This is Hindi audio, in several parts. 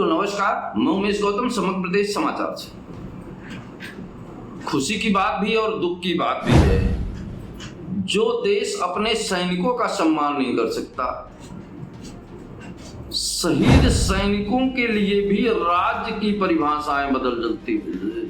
दोस्तों नमस्कार, मैं उमेश गौतम समग्र प्रदेश समाचार से। खुशी की बात भी और दुख की बात भी है। जो देश अपने सैनिकों का सम्मान नहीं कर सकता, शहीद सैनिकों के लिए भी राज्य की परिभाषाएं बदल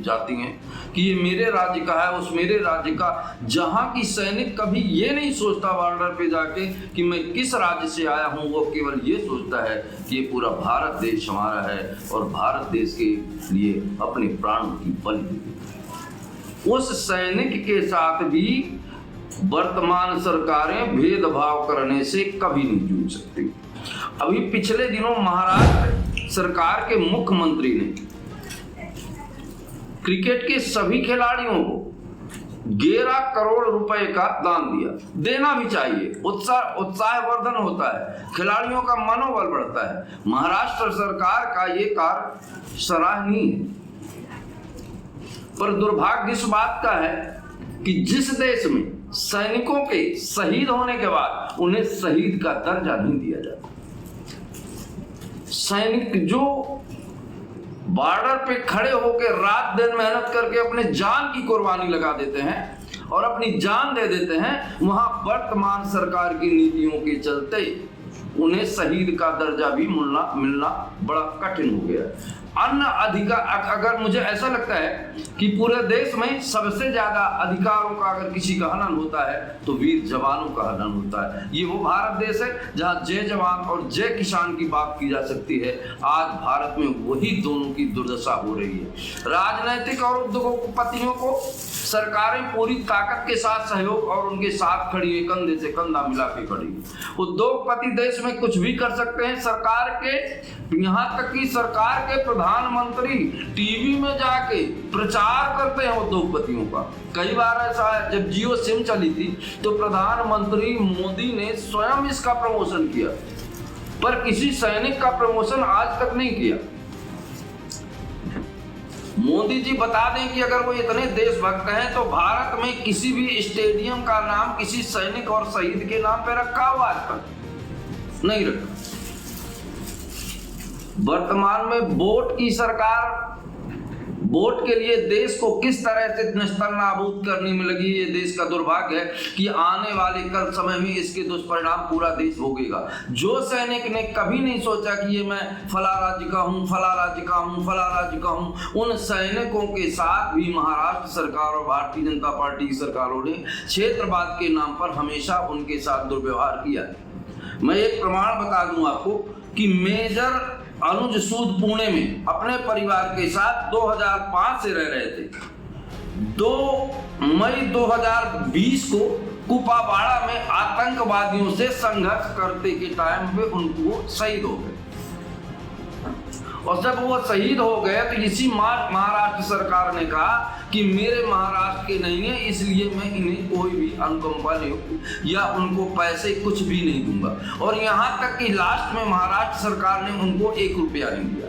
जाती हैं कि ये मेरे राज्य का है, उस मेरे राज्य का। जहां की सैनिक कभी ये नहीं सोचता बॉर्डर पे जाके कि मैं किस राज्य से आया हूं, वो केवल ये सोचता है कि ये पूरा भारत देश हमारा है और भारत देश के लिए अपने प्राणों की बलि दी। उस सैनिक के साथ भी वर्तमान सरकारें भेदभाव करने से कभी नहीं जूझ सकती। अभी पिछले दिनों महाराष्ट्र सरकार के मुख्यमंत्री ने क्रिकेट के सभी खिलाड़ियों को 11 करोड़ रुपए का दान दिया। देना भी चाहिए, उत्साहवर्धन होता है, खिलाड़ियों का मनोबल बढ़ता है। महाराष्ट्र सरकार का ये कार्य सराहनीय है। पर दुर्भाग्य इस बात का है कि जिस देश में सैनिकों के शहीद होने के बाद उन्हें शहीद का दर्जा नहीं दिया जाता, सैनिक जो बॉर्डर पे खड़े होकर रात दिन मेहनत करके अपने जान की कुर्बानी लगा देते हैं और अपनी जान दे देते हैं, वहां वर्तमान सरकार की नीतियों के चलते उन्हें शहीद का दर्जा भी मिलना बड़ा कठिन हो गया। अन्य अधिकार, अगर मुझे ऐसा लगता है कि पूरे देश में सबसे ज्यादा अधिकारों का अगर किसी का हनन होता है तो वीर जवानों का हनन होता है। ये वो भारत देश है जहां जय जवान और जय किसान की बात की जा सकती है। आज भारत में वही दोनों की दुर्दशा हो रही है। राजनीतिक और उद्योगपतियों को सरकारें पूरी ताकत के साथ सहयोग और उनके साथ खड़ी है, कंधे से कंधा मिला के खड़ी है। उद्योगपति देश में कुछ भी कर सकते हैं। सरकार के, यहाँ तक कि सरकार के प्रधानमंत्री टीवी में जाके प्रचार करते हैं उद्योगपतियों का। कई बार ऐसा है, जब जियो सिम चली थी तो प्रधानमंत्री मोदी ने स्वयं इसका प्रमोशन किया, पर किसी सैनिक का प्रमोशन आज तक नहीं किया। मोदी जी बता दें कि अगर वो इतने देशभक्त हैं तो भारत में किसी भी स्टेडियम का नाम किसी सैनिक और शहीद के नाम पे रखा हुआ आज तक नहीं रखा। वर्तमान में वोट की सरकार, वोट के लिए देश को किस तरह से नस्तनाबूद करने में लगी। ये देश का दुर्भाग्य है कि आने वाले कल समय में इसके दुष्परिणाम पूरा देश भोगेगा। जो सैनिक ने कभी नहीं सोचा कि ये मैं फला राज्य का हूँ, फला राज्य का हूँ, फला राज्य का हूँ, उन सैनिकों के साथ भी महाराष्ट्र सरकार और भारतीय जनता पार्टी की सरकारों ने क्षेत्रवाद के नाम पर हमेशा उनके साथ दुर्व्यवहार किया। मैं एक प्रमाण बता दूं आपको कि मेजर अनुज सूद पुणे में अपने परिवार के साथ 2005 से रह रहे थे। 2 मई 2020 को कुपावाड़ा में आतंकवादियों से संघर्ष करते के टाइम पे उनको शहीद हो गए। और जब वो शहीद हो गए तो इसी महाराष्ट्र सरकार ने कहा कि मेरे महाराष्ट्र के नहीं है, इसलिए मैं इन्हें कोई भी अनुकंपा नहीं या उनको पैसे कुछ भी नहीं दूंगा। और यहाँ तक कि लास्ट में महाराष्ट्र सरकार ने उनको 1 रुपया नहीं दिया।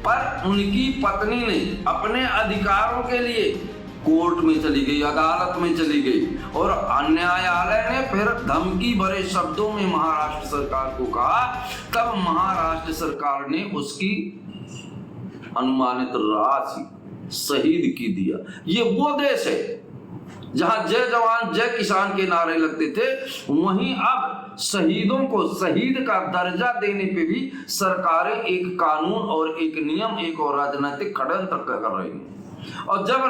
पर उनकी पत्नी ने अपने अधिकारों के लिए कोर्ट में चली गई, अदालत में चली गई और न्यायालय ने फिर धमकी भरे शब्दों में महाराष्ट्र सरकार को कहा। तब महाराष्ट्र सरकार ने उसकी अनुमानित राशि शहीद की दिया। ये वो देश है जहां जय जवान जय किसान के नारे लगते थे, वहीं अब शहीदों को शहीद का दर्जा देने पे भी सरकारें एक कानून और एक नियम, एक और राजनीतिक षड्यंत्र कर रही हैं। और जब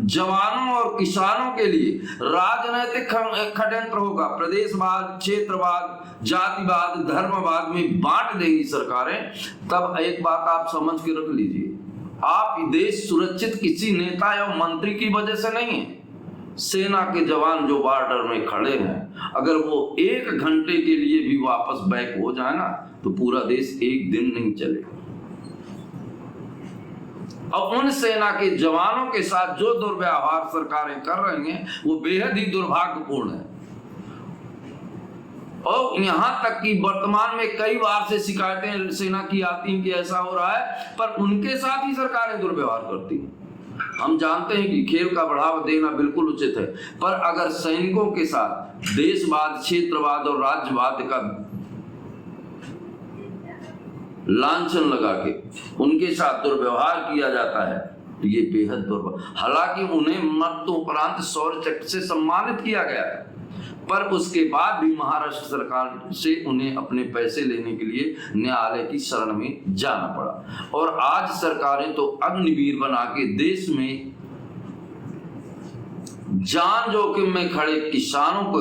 जवानों और किसानों के लिए राजनीतिक षड्यंत्र होगा, प्रदेशवाद, क्षेत्रवाद, जातिवाद, धर्मवाद में बांट देगी सरकारें, तब एक बात आप समझ के रख लीजिए, आप देश सुरक्षित किसी नेता या मंत्री की वजह से नहीं है। सेना के जवान जो बॉर्डर में खड़े हैं, अगर वो 1 घंटे के लिए भी वापस बैक हो जाए ना तो पूरा देश एक दिन नहीं चलेगा। और उन सेना के जवानों के साथ जो दुर्व्यवहार सरकारें कर रही हैं वो बेहद ही दुर्भाग्यपूर्ण है। और यहाँ तक कि वर्तमान में कई बार से शिकायतें सेना की आती हैं कि ऐसा हो रहा है, पर उनके साथ ही सरकारें दुर्व्यवहार करती हैं। हम जानते हैं कि खेल का बढ़ावा देना बिल्कुल उचित है, पर अगर सैनिकों के साथ देशवाद, क्षेत्रवाद और राज्यवाद का लांछन लगा के उनके साथ दुर्व्यवहार किया जाता है, तो ये बेहद दुर्भाग्य। हालांकि उन्हें मरणोपरांत शौर्य चक्र से सम्मानित किया गया, पर उसके बाद भी महाराष्ट्र सरकार से उन्हें अपने पैसे लेने के लिए न्यायालय की शरण में जाना पड़ा। और आज सरकारें तो अग्निवीर बना के देश में जान जोखिम में खड़े किसानों को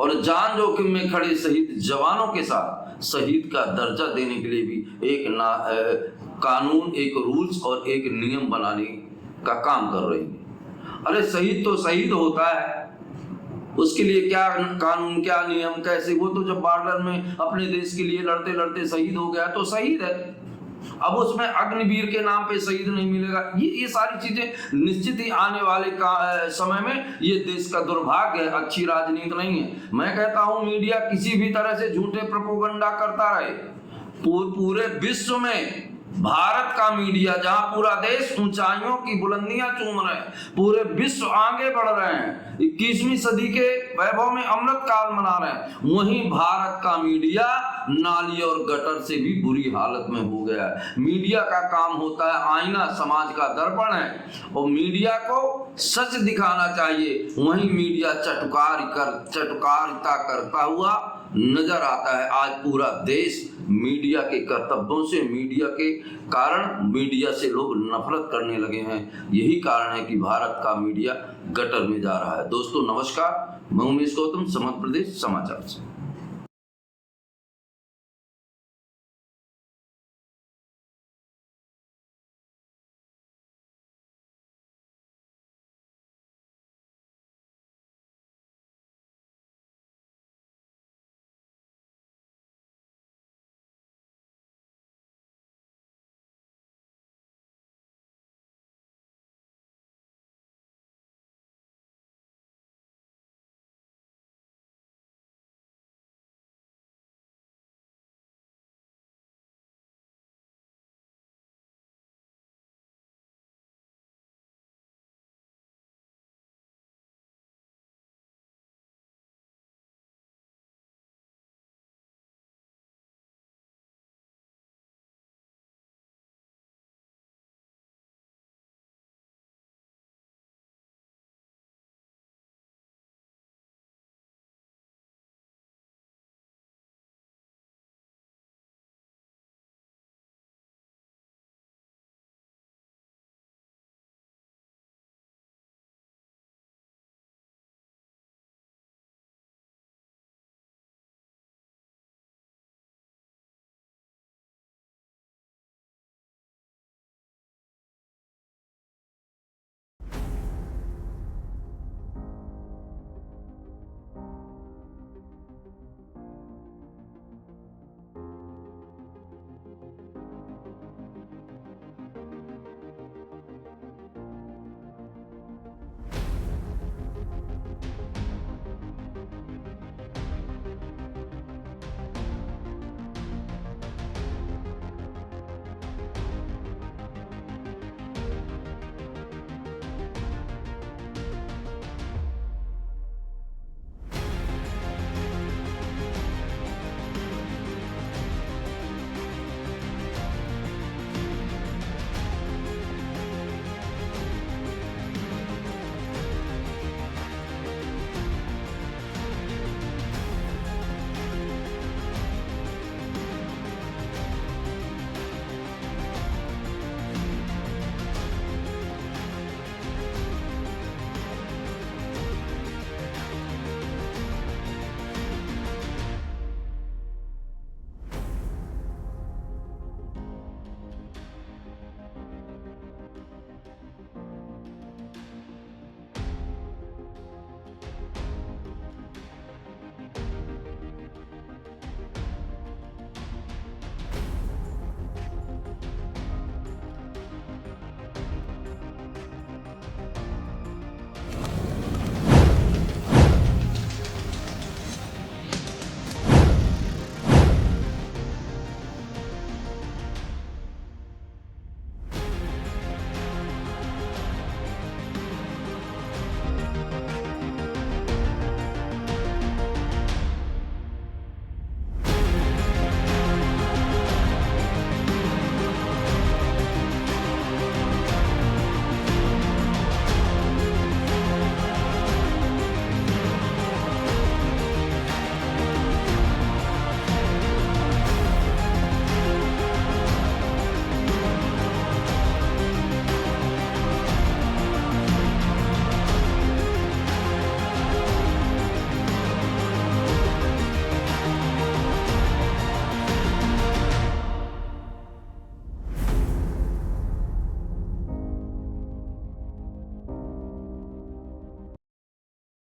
और जान जोखिम में खड़े शहीद जवानों के साथ शहीद का दर्जा देने के लिए भी एक कानून, एक रूल्स और एक नियम बनाने का काम कर रही है। अरे शहीद तो शहीद होता है, उसके लिए क्या कानून, क्या नियम, कैसे? वो तो जब बॉर्डर में अपने देश के लिए लड़ते लड़ते शहीद हो गया तो शहीद है। अब उसमें अग्निवीर के नाम पे शहीद नहीं मिलेगा। ये सारी चीजें निश्चित ही आने वाले समय में ये देश का दुर्भाग्य है, अच्छी राजनीति नहीं है। मैं कहता हूं मीडिया किसी भी तरह से झूठे प्रोपेगेंडा करता रहे। पूरे विश्व में भारत का मीडिया, जहां पूरा देश ऊंचाइयों की बुलंदियां चूम रहे हैं, पूरे विश्व आगे बढ़ रहे हैं, 21वीं सदी के वैभव में अमृत काल मना रहे हैं, वहीं भारत का मीडिया नाली और गटर से भी बुरी हालत में हो गया है। मीडिया का काम होता है आईना, समाज का दर्पण है, और मीडिया को सच दिखाना चाहिए। वहीं मीडिया चटुकारिता करता हुआ नजर आता है। आज पूरा देश मीडिया के कर्तव्यों से, मीडिया के कारण मीडिया से लोग नफरत करने लगे हैं। यही कारण है कि भारत का मीडिया गटर में जा रहा है। दोस्तों नमस्कार, मैं उमेश गौतम, मध्य प्रदेश समाचार से।